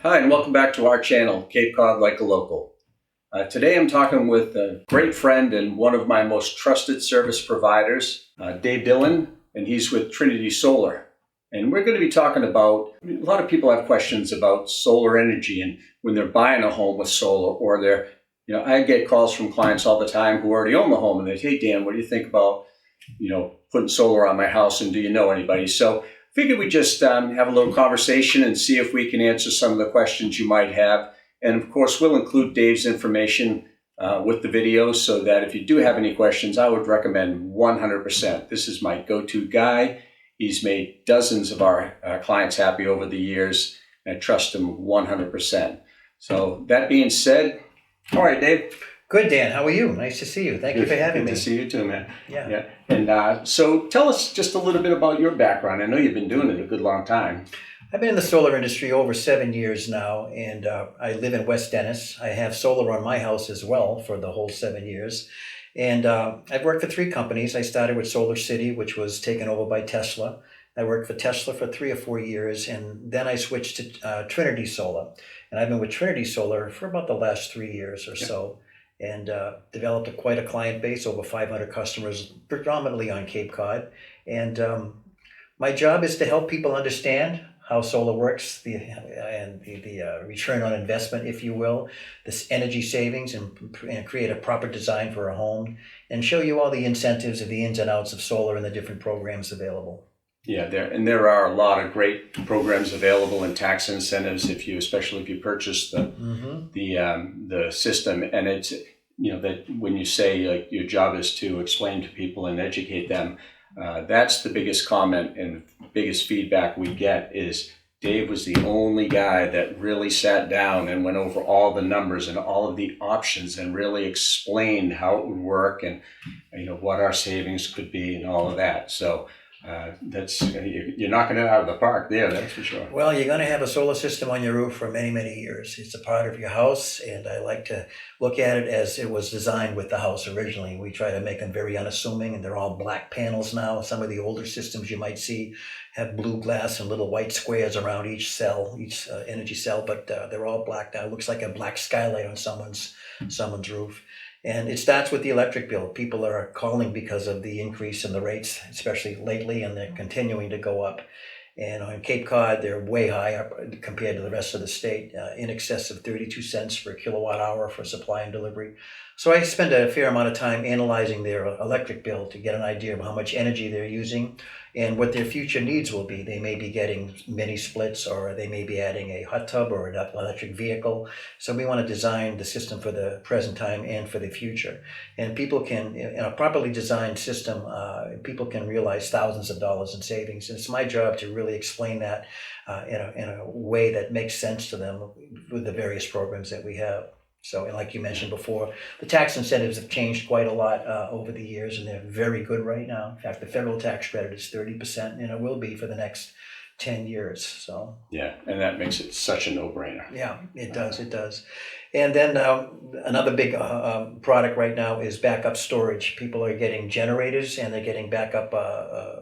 Hi, and welcome back to our channel, Cape Cod Like a Local. Today I'm talking with a great friend and one of my most trusted service providers, Dave Dillon, and he's with Trinity Solar. And we're going to be talking about, a lot of people have questions about solar energy and when they're buying a home with solar, or I get calls from clients all the time who already own the home and they say, hey Dan, what do you think about, putting solar on my house, and do you know anybody? So figured we just have a little conversation and see if we can answer some of the questions you might have. And of course, we'll include Dave's information with the video so that if you do have any questions, I would recommend 100%. This is my go-to guy. He's made dozens of our clients happy over the years, and I trust him 100%. So that being said, all right, Dave. Good, Dan. How are you? Nice to see you. Thank you for having me. Good to see you too, man. Yeah. And so tell us just a little bit about your background. I know you've been doing it a good long time. I've been in the solar industry over 7 years now, and I live in West Dennis. I have solar on my house as well for the whole 7 years. And I've worked for 3 companies. I started with Solar City, which was taken over by Tesla. I worked for Tesla for 3 or 4 years, and then I switched to Trinity Solar. And I've been with Trinity Solar for about the last 3 years or so. And developed quite a client base, over 500 customers, predominantly on Cape Cod. And my job is to help people understand how solar works, the return on investment, if you will, this energy savings, and create a proper design for a home, and show you all the incentives of the ins and outs of solar and the different programs available. Yeah, there are a lot of great programs available and tax incentives especially if you purchase the system. And it's that when you say your job is to explain to people and educate them, that's the biggest comment and biggest feedback we get is Dave was the only guy that really sat down and went over all the numbers and all of the options and really explained how it would work and what our savings could be and all of that. So you're knocking it out of the park there, that's for sure. Well, you're going to have a solar system on your roof for many, many years. It's a part of your house, and I like to look at it as it was designed with the house originally. We try to make them very unassuming, and they're all black panels now. Some of the older systems you might see have blue glass and little white squares around each cell, each energy cell, but they're all black now. It looks like a black skylight on someone's roof. And it starts with the electric bill. People are calling because of the increase in the rates, especially lately, and they're continuing to go up. And on Cape Cod, they're way higher compared to the rest of the state, in excess of 32 cents per kilowatt hour for supply and delivery. So I spend a fair amount of time analyzing their electric bill to get an idea of how much energy they're using and what their future needs will be. They may be getting mini splits, or they may be adding a hot tub or an electric vehicle. So we want to design the system for the present time and for the future. And people can, in a properly designed system, people can realize thousands of dollars in savings. And it's my job to really explain that in a way that makes sense to them with the various programs that we have. So, and like you mentioned before, the tax incentives have changed quite a lot over the years, and they're very good right now. In fact, the federal tax credit is 30%, and it will be for the next 10 years. So yeah, and that makes it such a no-brainer. Yeah, it does. It does. And then another big product right now is backup storage. People are getting generators, and they're getting backup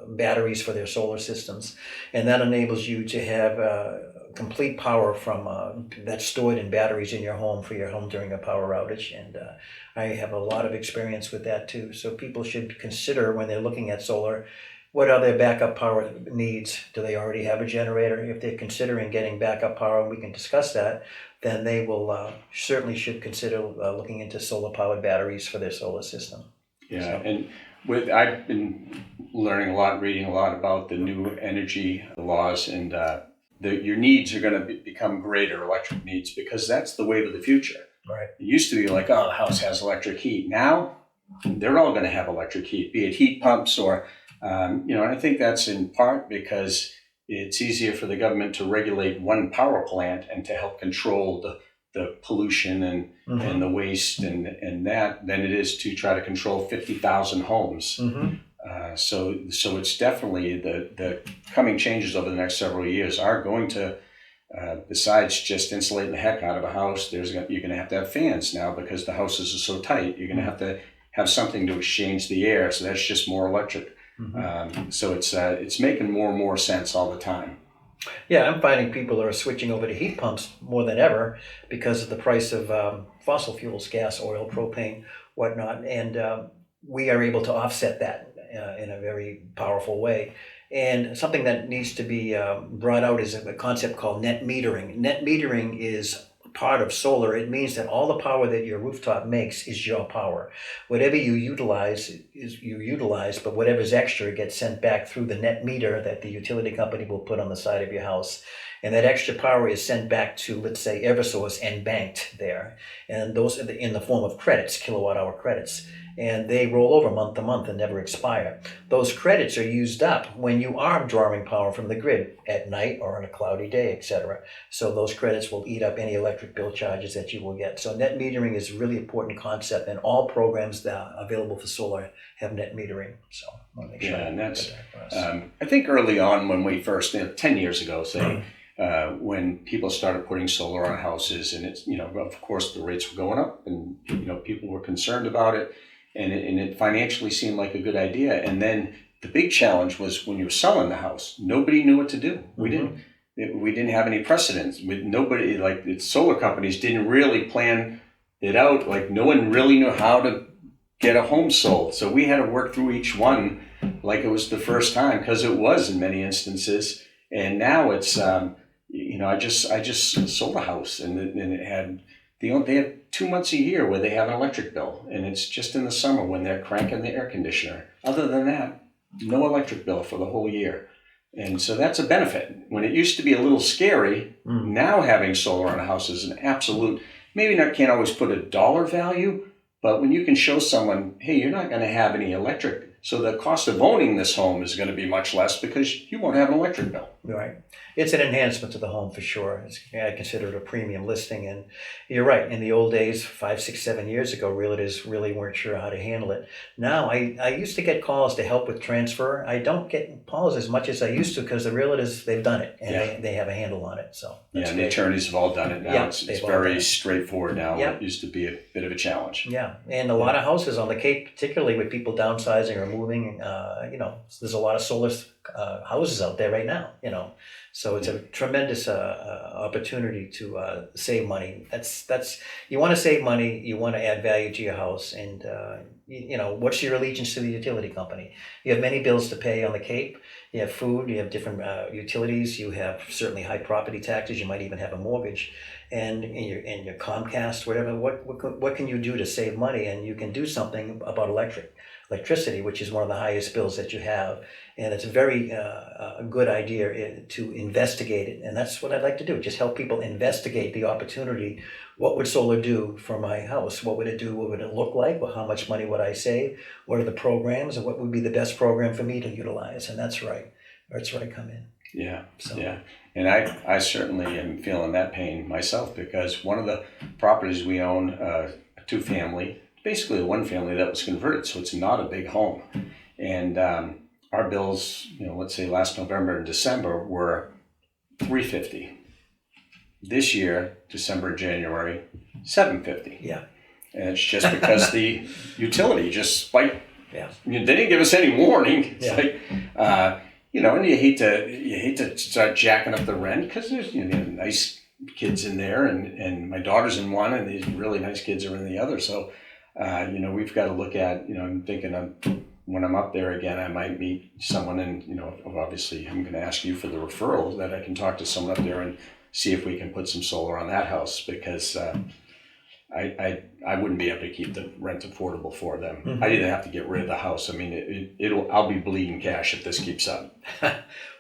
batteries for their solar systems, and that enables you to have complete power from that's stored in batteries in your home for your home during a power outage. And I have a lot of experience with that too. So people should consider, when they're looking at solar, what are their backup power needs? Do they already have a generator? If they're considering getting backup power, and we can discuss that, then they will certainly should consider looking into solar powered batteries for their solar system. Yeah, so. And I've been learning a lot, reading a lot about the new energy laws, and your needs are going to become greater, electric needs, because that's the wave of the future. Right. It used to be like, oh, the house has electric heat. Now they're all going to have electric heat, be it heat pumps or, and I think that's in part because it's easier for the government to regulate one power plant and to help control the pollution and the waste and that than it is to try to control 50,000 homes. Mm-hmm. So it's definitely the coming changes over the next several years are going to, besides just insulating the heck out of a house, you're going to have fans now because the houses are so tight. You're going to have something to exchange the air. So that's just more electric. Mm-hmm. So it's making more and more sense all the time. Yeah, I'm finding people are switching over to heat pumps more than ever because of the price of fossil fuels, gas, oil, propane, whatnot, and we are able to offset that in a very powerful way. And something that needs to be brought out is a concept called net metering. Net metering is part of solar. It means that all the power that your rooftop makes is your power. Whatever you utilize is you utilize, but whatever's extra gets sent back through the net meter that the utility company will put on the side of your house. And that extra power is sent back to, let's say, Eversource and banked there. And those are in the form of credits, kilowatt hour credits. And they roll over month to month and never expire. Those credits are used up when you are drawing power from the grid at night or on a cloudy day, etc. So those credits will eat up any electric bill charges that you will get. So net metering is a really important concept, and all programs that are available for solar have net metering. So I want to make sure. Yeah, and that's, that across. I think early on when we first, 10 years ago, say, when people started putting solar on houses, and it's, of course the rates were going up, and, people were concerned about it, and it financially seemed like a good idea. And then the big challenge was when you were selling the house, nobody knew what to do. We didn't have any precedents. With nobody, like the solar companies didn't really plan it out. Like no one really knew how to get a home sold. So we had to work through each one like it was the first time, because it was in many instances. And now it's, I just sold a house, and it had, they have 2 months a year where they have an electric bill, and it's just in the summer when they're cranking the air conditioner. Other than that, no electric bill for the whole year. And so that's a benefit. When it used to be a little scary, now having solar on a house is an absolute, can't always put a dollar value, but when you can show someone, hey, you're not going to have any electric, so the cost of owning this home is going to be much less because you won't have an electric bill. Right. It's an enhancement to the home for sure. I consider it a premium listing. And you're right. In the old days, 5, 6, 7 years ago, realtors really weren't sure how to handle it. Now, I used to get calls to help with transfer. I don't get calls as much as I used to because the realtors, they've done it and they have a handle on it. So and the attorneys have all done it now. Yeah, it's very straightforward now. Yeah. It used to be a bit of a challenge. Yeah. And a lot of houses on the Cape, particularly with people downsizing or moving, there's a lot of solar houses out there right now, So it's a tremendous opportunity to save money. That's you want to save money, you want to add value to your house, and what's your allegiance to the utility company? You have many bills to pay on the Cape. You have food, you have different utilities, you have certainly high property taxes, you might even have a mortgage, and your Comcast, whatever. What can you do to save money? And you can do something about electricity, which is one of the highest bills that you have. And it's a very good idea to investigate it. And that's what I'd like to do, just help people investigate the opportunity. What would solar do for my house? What would it do? What would it look like? Well, how much money would I save? What are the programs? And what would be the best program for me to utilize? And that's right. That's where I come in. Yeah, yeah. And I certainly am feeling that pain myself, because one of the properties we own, a 2-family, basically a 1-family that was converted, so it's not a big home. And our bills, let's say last November and December were $350. This year, December and January, $750. Yeah. And it's just because the utility just spiked. Yeah. They didn't give us any warning. It's Yeah. like, and you hate to start jacking up the rent, because there's nice kids in there, and my daughter's in one, and these really nice kids are in the other. So, we've got to look at, I'm thinking when I'm up there again, I might meet someone, and obviously I'm going to ask you for the referral that I can talk to someone up there and see if we can put some solar on that house, because I wouldn't be able to keep the rent affordable for them. Mm-hmm. I'd either have to get rid of the house. I mean, I'll be bleeding cash if this keeps up.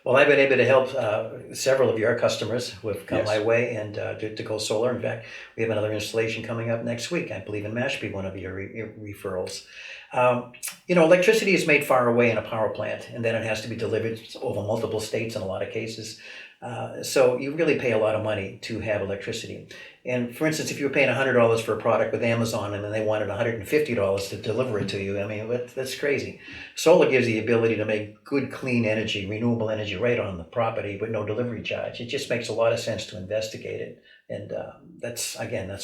Well, I've been able to help several of your customers who have come Yes. my way and to go solar. In fact, we have another installation coming up next week. I believe in Mashpee, one of your referrals. Electricity is made far away in a power plant, and then it has to be delivered over multiple states in a lot of cases. So you really pay a lot of money to have electricity. And for instance, if you were paying $100 for a product with Amazon and then they wanted $150 to deliver it to you, I mean, that's crazy. Solar gives the ability to make good, clean energy, renewable energy right on the property with no delivery charge. It just makes a lot of sense to investigate it. And that's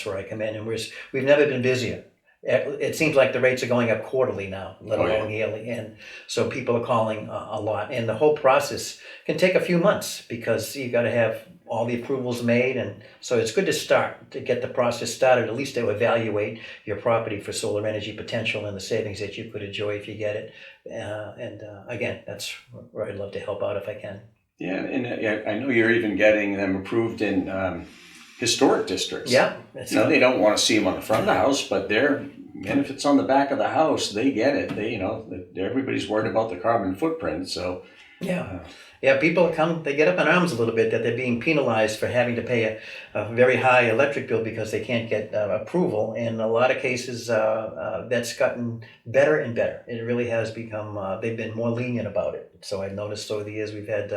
where I come in. And we've never been busier. it seems like the rates are going up quarterly now, let Oh, alone yearly. And so people are calling a lot. And the whole process can take a few months because you got to have all the approvals made. And so it's good to get the process started, at least to evaluate your property for solar energy potential and the savings that you could enjoy if you get it. Again, that's where I'd love to help out if I can. Yeah, and I know you're even getting them approved in historic districts. Yeah. They don't want to see them on the front of the house, but and if it's on the back of the house, they get it. Everybody's worried about the carbon footprint, so. Yeah. Yeah, people they get up in arms a little bit that they're being penalized for having to pay a very high electric bill because they can't get approval. In a lot of cases, that's gotten better and better. It really has become, they've been more lenient about it. So I've noticed over the years we've had,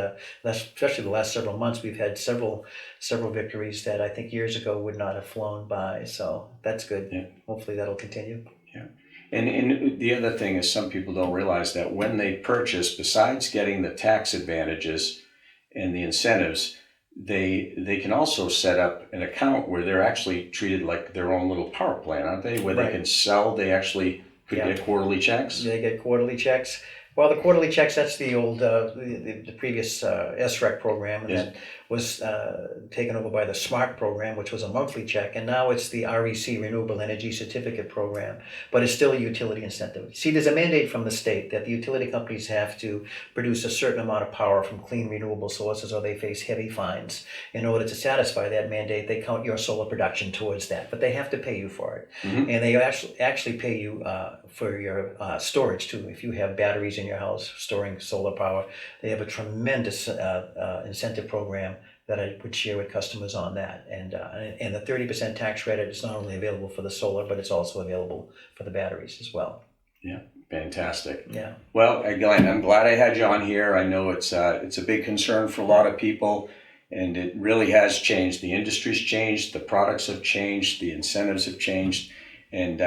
especially the last several months, we've had several victories that I think years ago would not have flown by. So that's good. Yeah. Hopefully that'll continue. Yeah. And the other thing is some people don't realize that when they purchase, besides getting the tax advantages and the incentives, they can also set up an account where they're actually treated like their own little power plant, aren't they? Where they can sell, they actually could get quarterly checks. They get quarterly checks. Well, the quarterly checks, that's the old, the previous SREC program, and that was taken over by the SMART program, which was a monthly check, and now it's the REC, Renewable Energy Certificate program, but it's still a utility incentive. See, there's a mandate from the state that the utility companies have to produce a certain amount of power from clean renewable sources or they face heavy fines. In order to satisfy that mandate, they count your solar production towards that, but they have to pay you for it. Mm-hmm. And they actually pay you for your storage too. If you have batteries in your house storing solar power, they have a tremendous incentive program that I would share with customers on that. And the 30% tax credit is not only available for the solar, but it's also available for the batteries as well. Yeah, fantastic. Yeah. Well, Glenn, I'm glad I had you on here. I know it's a big concern for a lot of people, and it really has changed. The industry's changed, the products have changed, the incentives have changed. And,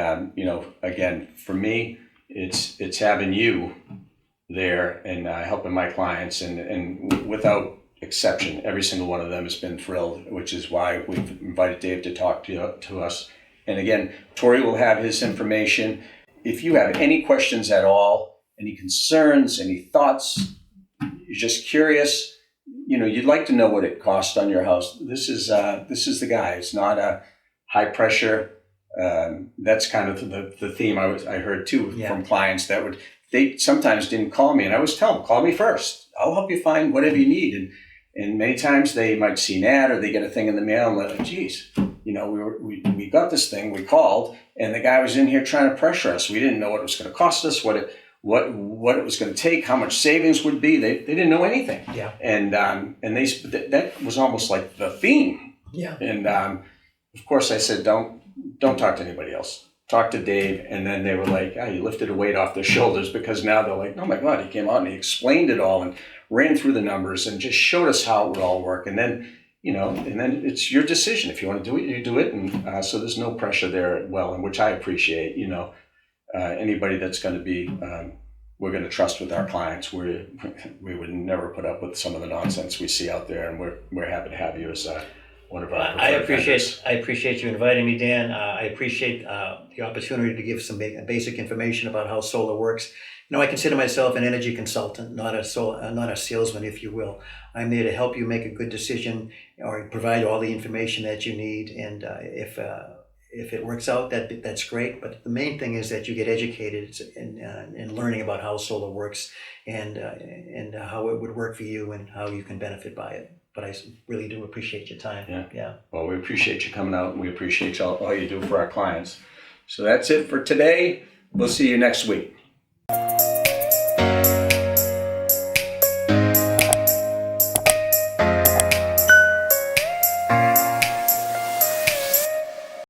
again, for me, it's having you there and helping my clients, and without exception, every single one of them has been thrilled, which is why we've invited Dave to talk to us. And again, Tori will have his information. If you have any questions at all, any concerns, any thoughts, you're just curious, you'd like to know what it costs on your house, this is the guy. It's not a high pressure. That's kind of the theme I heard too from clients that they sometimes didn't call me, and I always tell them, call me first. I'll help you find whatever you need. And many times they might see an ad or they get a thing in the mail and they're like, geez, we got this thing, we called, and the guy was in here trying to pressure us. We didn't know what it was going to cost us, what it was going to take, how much savings would be. They didn't know anything. Yeah. And that was almost like the theme. Yeah. And of course I said, don't talk to anybody else. Talk to Dave. And then they were like, you lifted a weight off their shoulders, because now they're like, oh my God, he came out and he explained it all and ran through the numbers and just showed us how it would all work. And then, and then it's your decision. If you want to do it, you do it. And so there's no pressure there, and which I appreciate. Anybody that's going to be, we're going to trust with our clients. We would never put up with some of the nonsense we see out there, and we're happy to have you as one of our. I appreciate you inviting me, Dan. I appreciate the opportunity to give some basic information about how solar works. I consider myself an energy consultant, not a salesman, if you will. I'm there to help you make a good decision or provide all the information that you need. And if it works out, that's great. But the main thing is that you get educated in learning about how solar works and how it would work for you and how you can benefit by it. But I really do appreciate your time. Yeah. Well, we appreciate you coming out, and we appreciate all you do for our clients. So that's it for today. We'll see you next week.